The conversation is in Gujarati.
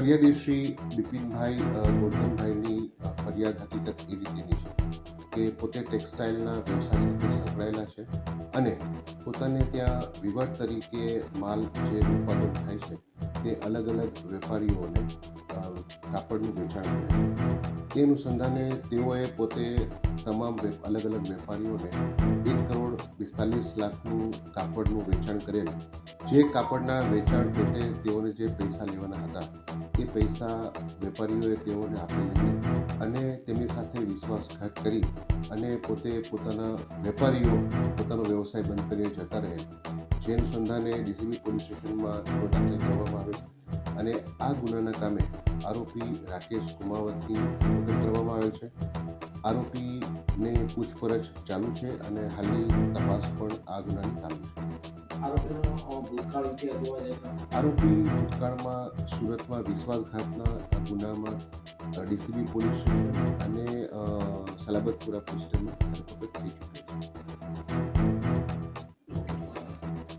ફરિયાદી શ્રી બિપિનભાઈ ગોરધનભાઈની ફરિયાદ હકીકત એ રીતેની છે કે પોતે ટેક્સટાઇલના વ્યવસાય સાથે સંકળાયેલા છે અને પોતાને ત્યાં વિવર તરીકે માલ જે ઉત્પાદન થાય છે તે અલગ અલગ વેપારીઓને કાપડનું વેચાણ કરે છે. એ અનુસંધાને તેઓએ પોતે તમામ અલગ અલગ વેપારીઓને 1,45,00,000નું કાપડનું વેચાણ કરેલ. જે કાપડના વેચાણ પેટે તેઓને જે પૈસા લેવાના હતા તે પૈસા વેપારીઓએ તેઓને આપેલ નહીં અને તેમની સાથે વિશ્વાસઘાત કરી અને પોતે પોતાનો વ્યવસાય બંધ કરીને જતા રહે. જે અનુસંધાને ડીસીબી પોલીસ સ્ટેશનમાં ગુનો દાખલ કરવામાં આવે અને આ ગુનાના કામે આરોપી રાકેશ કુમાવતની ધરપકડ કરવામાં આવે છે. આરોપીને પૂછપરછ ચાલુ છે અને હાલની તપાસ પણ આ ગુનાની ચાલુ છે. આરોપી ભૂતકાળમાં સુરતમાં વિશ્વાસઘાતના ગુનામાં ડીસીબી પોલીસ સ્ટેશન અને સલાબતપુરા પોલીસ સ્ટેશનમાં ધરપકડ થઈ ચૂકી છે.